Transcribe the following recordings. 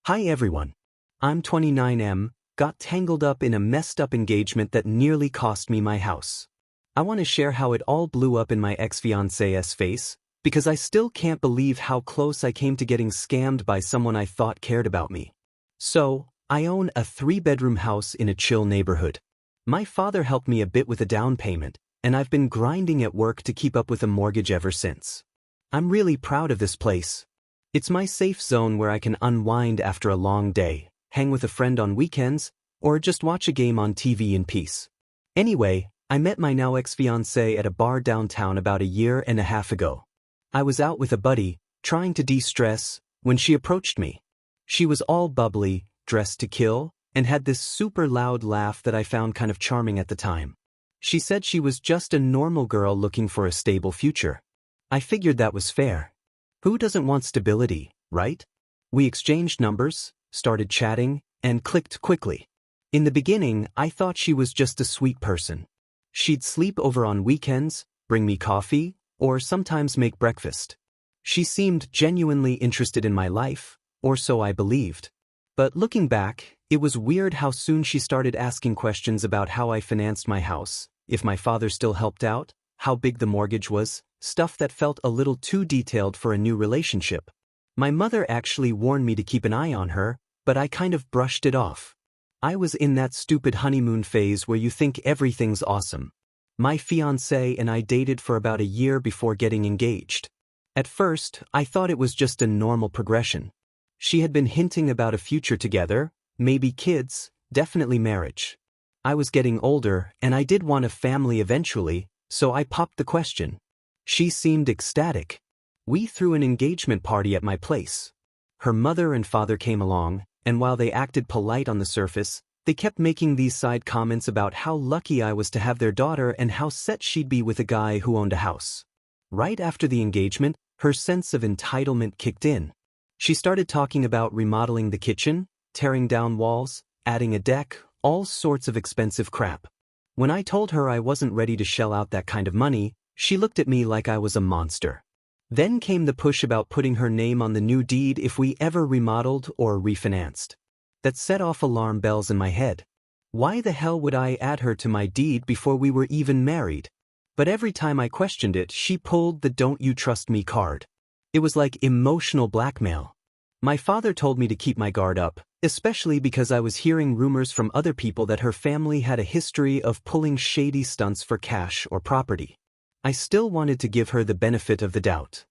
Hi everyone. I'm 29M, got tangled up in a messed up engagement that nearly cost me my house. I want to share how it all blew up in my ex-fiancée's face, because I still can't believe how close I came to getting scammed by someone I thought cared about me. So, I own a 3-bedroom house in a chill neighborhood. My father helped me a bit with a down payment, and I've been grinding at work to keep up with a mortgage ever since. I'm really proud of this place. It's my safe zone where I can unwind after a long day, hang with a friend on weekends, or just watch a game on TV in peace. Anyway, I met my now ex-fiancée at a bar downtown about 1.5 years ago. I was out with a buddy, trying to de-stress, when she approached me. She was all bubbly, dressed to kill, and had this super loud laugh that I found kind of charming at the time. She said she was just a normal girl looking for a stable future. I figured that was fair. Who doesn't want stability, right? We exchanged numbers, started chatting, and clicked quickly. In the beginning, I thought she was just a sweet person. She'd sleep over on weekends, bring me coffee, or sometimes make breakfast. She seemed genuinely interested in my life, or so I believed. But looking back, it was weird how soon she started asking questions about how I financed my house, if my father still helped out, how big the mortgage was, stuff that felt a little too detailed for a new relationship. My mother actually warned me to keep an eye on her, but I kind of brushed it off. I was in that stupid honeymoon phase where you think everything's awesome. My fiancé and I dated for about 1 year before getting engaged. At first, I thought it was just a normal progression. She had been hinting about a future together, maybe kids, definitely marriage. I was getting older, and I did want a family eventually, so I popped the question. She seemed ecstatic. We threw an engagement party at my place. Her mother and father came along, and while they acted polite on the surface, they kept making these side comments about how lucky I was to have their daughter and how set she'd be with a guy who owned a house. Right after the engagement, her sense of entitlement kicked in. She started talking about remodeling the kitchen, tearing down walls, adding a deck, all sorts of expensive crap. When I told her I wasn't ready to shell out that kind of money, she looked at me like I was a monster. Then came the push about putting her name on the new deed if we ever remodeled or refinanced. That set off alarm bells in my head. Why the hell would I add her to my deed before we were even married? But every time I questioned it, she pulled the "don't you trust me" card. It was like emotional blackmail. My father told me to keep my guard up, especially because I was hearing rumors from other people that her family had a history of pulling shady stunts for cash or property. I still wanted to give her the benefit of the doubt.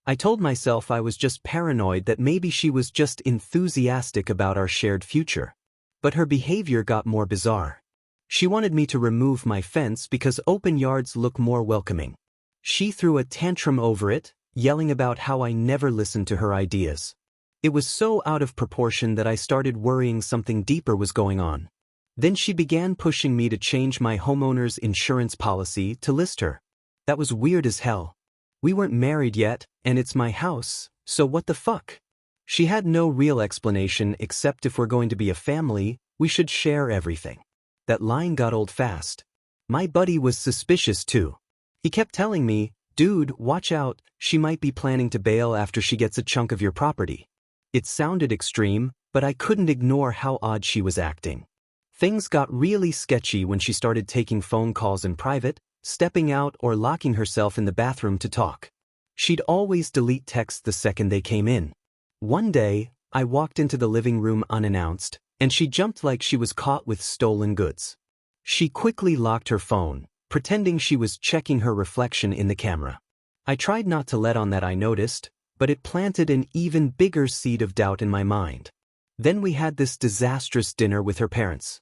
I told myself I was just paranoid that maybe she was just enthusiastic about our shared future. But her behavior got more bizarre. She wanted me to remove my fence because open yards look more welcoming. She threw a tantrum over it, yelling about how I never listened to her ideas. It was so out of proportion that I started worrying something deeper was going on. Then she began pushing me to change my homeowner's insurance policy to list her. That was weird as hell. We weren't married yet, and it's my house, so what the fuck? She had no real explanation except if we're going to be a family, we should share everything. That line got old fast. My buddy was suspicious too. He kept telling me, "Dude, watch out, she might be planning to bail after she gets a chunk of your property." It sounded extreme, but I couldn't ignore how odd she was acting. Things got really sketchy when she started taking phone calls in private, stepping out or locking herself in the bathroom to talk. She'd always delete texts the second they came in. One day, I walked into the living room unannounced, and she jumped like she was caught with stolen goods. She quickly locked her phone, pretending she was checking her reflection in the camera. I tried not to let on that I noticed, but it planted an even bigger seed of doubt in my mind. Then we had this disastrous dinner with her parents.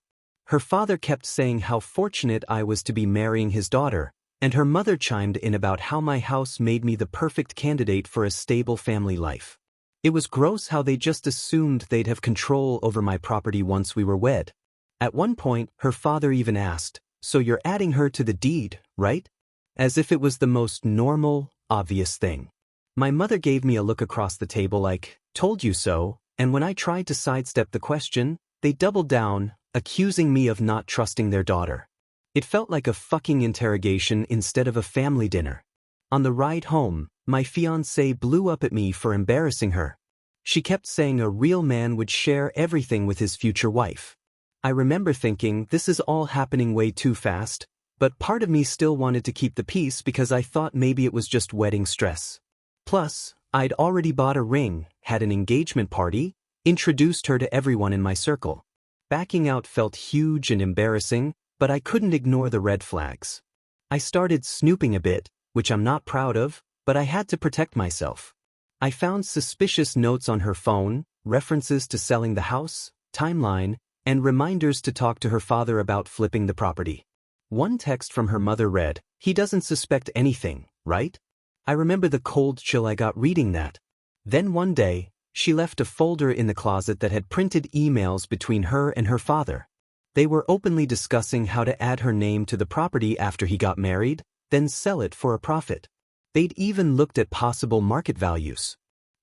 Her father kept saying how fortunate I was to be marrying his daughter, and her mother chimed in about how my house made me the perfect candidate for a stable family life. It was gross how they just assumed they'd have control over my property once we were wed. At one point, her father even asked, "So you're adding her to the deed, right?" As if it was the most normal, obvious thing. My mother gave me a look across the table like, "Told you so," and when I tried to sidestep the question, they doubled down, accusing me of not trusting their daughter. It felt like a fucking interrogation instead of a family dinner. On the ride home, my fiancée blew up at me for embarrassing her. She kept saying a real man would share everything with his future wife. I remember thinking, this is all happening way too fast, but part of me still wanted to keep the peace because I thought maybe it was just wedding stress. Plus, I'd already bought a ring, had an engagement party, introduced her to everyone in my circle. Backing out felt huge and embarrassing, but I couldn't ignore the red flags. I started snooping a bit, which I'm not proud of, but I had to protect myself. I found suspicious notes on her phone, references to selling the house, timeline, and reminders to talk to her father about flipping the property. One text from her mother read, "He doesn't suspect anything, right?" I remember the cold chill I got reading that. Then one day, she left a folder in the closet that had printed emails between her and her father. They were openly discussing how to add her name to the property after he got married, then sell it for a profit. They'd even looked at possible market values.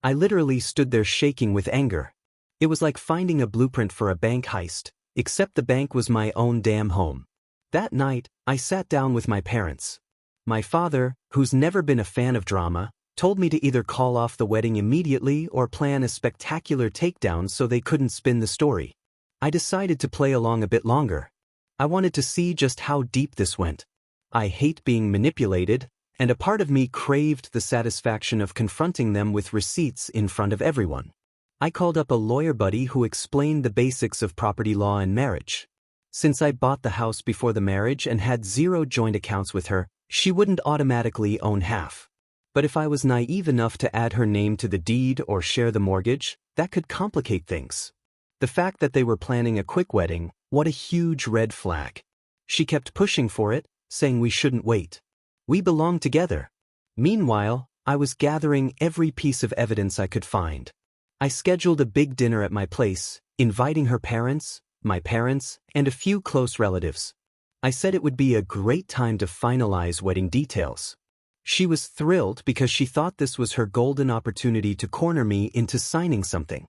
I literally stood there shaking with anger. It was like finding a blueprint for a bank heist, except the bank was my own damn home. That night, I sat down with my parents. My father, who's never been a fan of drama, told me to either call off the wedding immediately or plan a spectacular takedown so they couldn't spin the story. I decided to play along a bit longer. I wanted to see just how deep this went. I hate being manipulated, and a part of me craved the satisfaction of confronting them with receipts in front of everyone. I called up a lawyer buddy who explained the basics of property law and marriage. Since I bought the house before the marriage and had 0 joint accounts with her, she wouldn't automatically own half. But if I was naive enough to add her name to the deed or share the mortgage, that could complicate things. The fact that they were planning a quick wedding, what a huge red flag. She kept pushing for it, saying we shouldn't wait. We belong together. Meanwhile, I was gathering every piece of evidence I could find. I scheduled a big dinner at my place, inviting her parents, my parents, and a few close relatives. I said it would be a great time to finalize wedding details. She was thrilled because she thought this was her golden opportunity to corner me into signing something.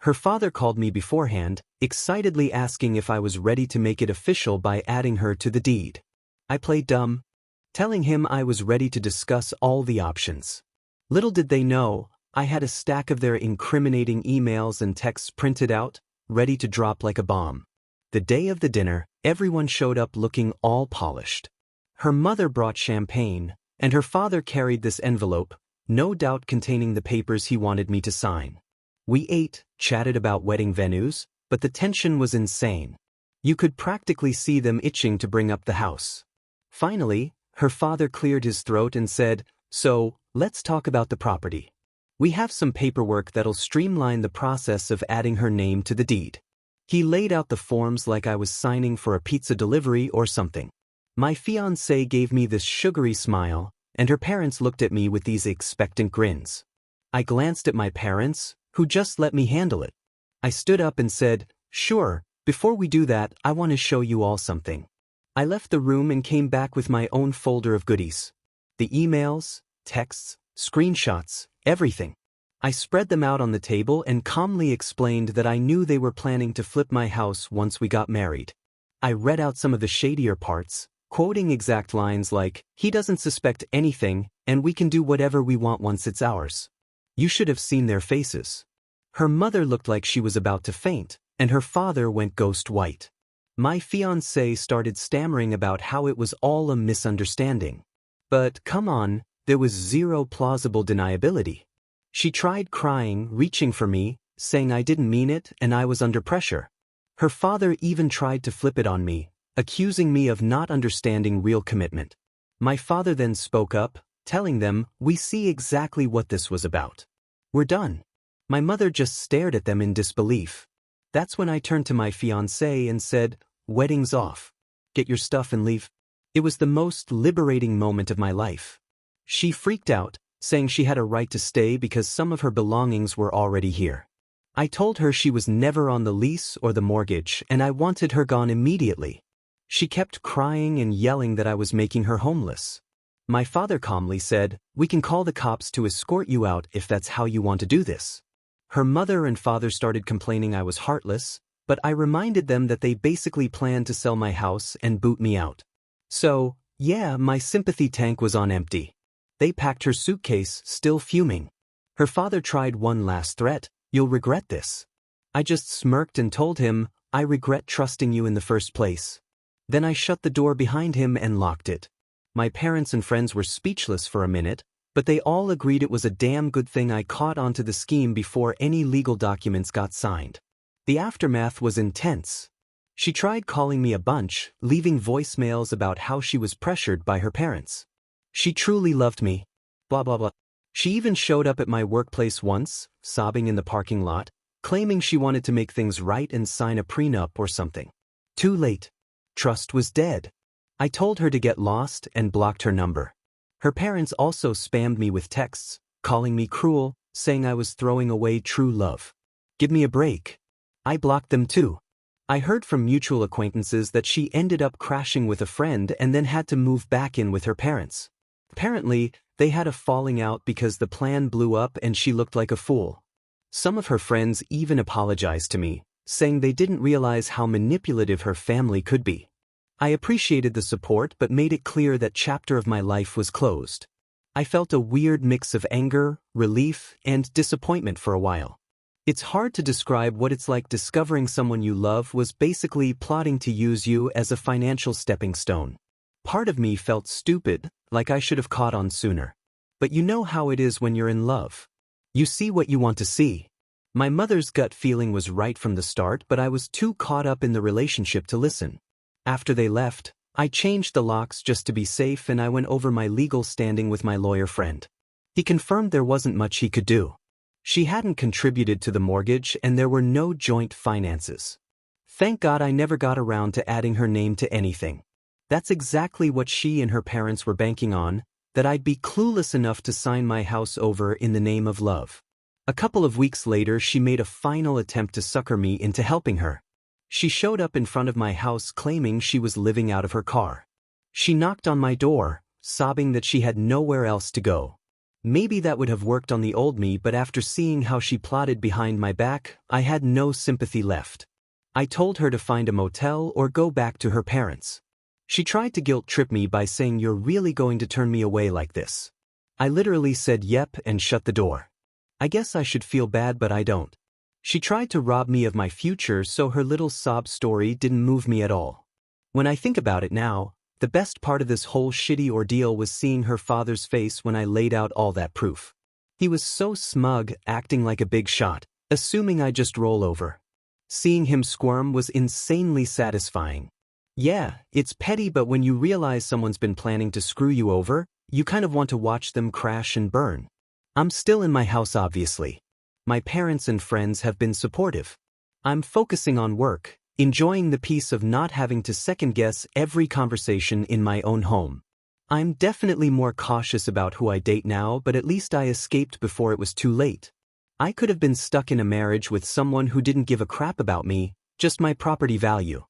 Her father called me beforehand, excitedly asking if I was ready to make it official by adding her to the deed. I played dumb, telling him I was ready to discuss all the options. Little did they know, I had a stack of their incriminating emails and texts printed out, ready to drop like a bomb. The day of the dinner, everyone showed up looking all polished. Her mother brought champagne, and her father carried this envelope, no doubt containing the papers he wanted me to sign. We ate, chatted about wedding venues, but the tension was insane. You could practically see them itching to bring up the house. Finally, her father cleared his throat and said, "So, let's talk about the property. We have some paperwork that'll streamline the process of adding her name to the deed." He laid out the forms like I was signing for a pizza delivery or something. My fiancée gave me this sugary smile, and her parents looked at me with these expectant grins. I glanced at my parents, who just let me handle it. I stood up and said, "Sure, before we do that, I want to show you all something." I left the room and came back with my own folder of goodies. The emails, texts, screenshots, everything. I spread them out on the table and calmly explained that I knew they were planning to flip my house once we got married. I read out some of the shadier parts, quoting exact lines like, "He doesn't suspect anything, and we can do whatever we want once it's ours." You should have seen their faces. Her mother looked like she was about to faint, and her father went ghost white. My fiancée started stammering about how it was all a misunderstanding. But come on, there was 0 plausible deniability. She tried crying, reaching for me, saying I didn't mean it and I was under pressure. Her father even tried to flip it on me, accusing me of not understanding real commitment. My father then spoke up, telling them, "We see exactly what this was about. We're done." My mother just stared at them in disbelief. That's when I turned to my fiancée and said, "Wedding's off. Get your stuff and leave." It was the most liberating moment of my life. She freaked out, saying she had a right to stay because some of her belongings were already here. I told her she was never on the lease or the mortgage and I wanted her gone immediately. She kept crying and yelling that I was making her homeless. My father calmly said, "We can call the cops to escort you out if that's how you want to do this." Her mother and father started complaining I was heartless, but I reminded them that they basically planned to sell my house and boot me out. So, yeah, my sympathy tank was on empty. They packed her suitcase, still fuming. Her father tried one last threat, You'll regret this. I just smirked and told him, I regret trusting you in the first place. Then I shut the door behind him and locked it. My parents and friends were speechless for a minute, but they all agreed it was a damn good thing I caught onto the scheme before any legal documents got signed. The aftermath was intense. She tried calling me a bunch, leaving voicemails about how she was pressured by her parents. She truly loved me. Blah blah blah. She even showed up at my workplace once, sobbing in the parking lot, claiming she wanted to make things right and sign a prenup or something. Too late. Trust was dead. I told her to get lost and blocked her number. Her parents also spammed me with texts, calling me cruel, saying I was throwing away true love. Give me a break. I blocked them too. I heard from mutual acquaintances that she ended up crashing with a friend and then had to move back in with her parents. Apparently, they had a falling out because the plan blew up and she looked like a fool. Some of her friends even apologized to me, saying they didn't realize how manipulative her family could be. I appreciated the support but made it clear that chapter of my life was closed. I felt a weird mix of anger, relief, and disappointment for a while. It's hard to describe what it's like discovering someone you love was basically plotting to use you as a financial stepping stone. Part of me felt stupid, like I should have caught on sooner. But you know how it is when you're in love. You see what you want to see. My mother's gut feeling was right from the start, but I was too caught up in the relationship to listen. After they left, I changed the locks just to be safe and I went over my legal standing with my lawyer friend. He confirmed there wasn't much he could do. She hadn't contributed to the mortgage and there were no joint finances. Thank God I never got around to adding her name to anything. That's exactly what she and her parents were banking on, that I'd be clueless enough to sign my house over in the name of love. A couple of weeks later, she made a final attempt to sucker me into helping her. She showed up in front of my house claiming she was living out of her car. She knocked on my door, sobbing that she had nowhere else to go. Maybe that would have worked on the old me, but after seeing how she plotted behind my back, I had no sympathy left. I told her to find a motel or go back to her parents. She tried to guilt-trip me by saying, "You're really going to turn me away like this?" I literally said yep and shut the door. I guess I should feel bad, but I don't. She tried to rob me of my future, so her little sob story didn't move me at all. When I think about it now, the best part of this whole shitty ordeal was seeing her father's face when I laid out all that proof. He was so smug, acting like a big shot, assuming I'd just roll over. Seeing him squirm was insanely satisfying. Yeah, it's petty, but when you realize someone's been planning to screw you over, you kind of want to watch them crash and burn. I'm still in my house, obviously. My parents and friends have been supportive. I'm focusing on work, enjoying the peace of not having to second-guess every conversation in my own home. I'm definitely more cautious about who I date now, but at least I escaped before it was too late. I could have been stuck in a marriage with someone who didn't give a crap about me, just my property value.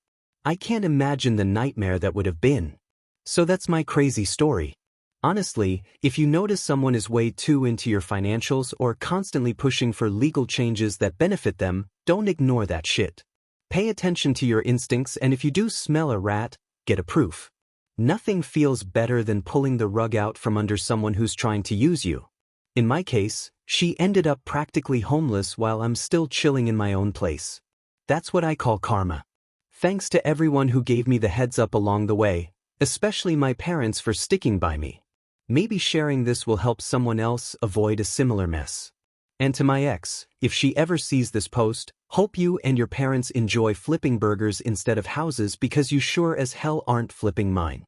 I can't imagine the nightmare that would have been. So that's my crazy story. Honestly, if you notice someone is way too into your financials or constantly pushing for legal changes that benefit them, don't ignore that shit. Pay attention to your instincts, and if you do smell a rat, get a proof. Nothing feels better than pulling the rug out from under someone who's trying to use you. In my case, she ended up practically homeless while I'm still chilling in my own place. That's what I call karma. Thanks to everyone who gave me the heads up along the way, especially my parents for sticking by me. Maybe sharing this will help someone else avoid a similar mess. And to my ex, if she ever sees this post, hope you and your parents enjoy flipping burgers instead of houses, because you sure as hell aren't flipping mine.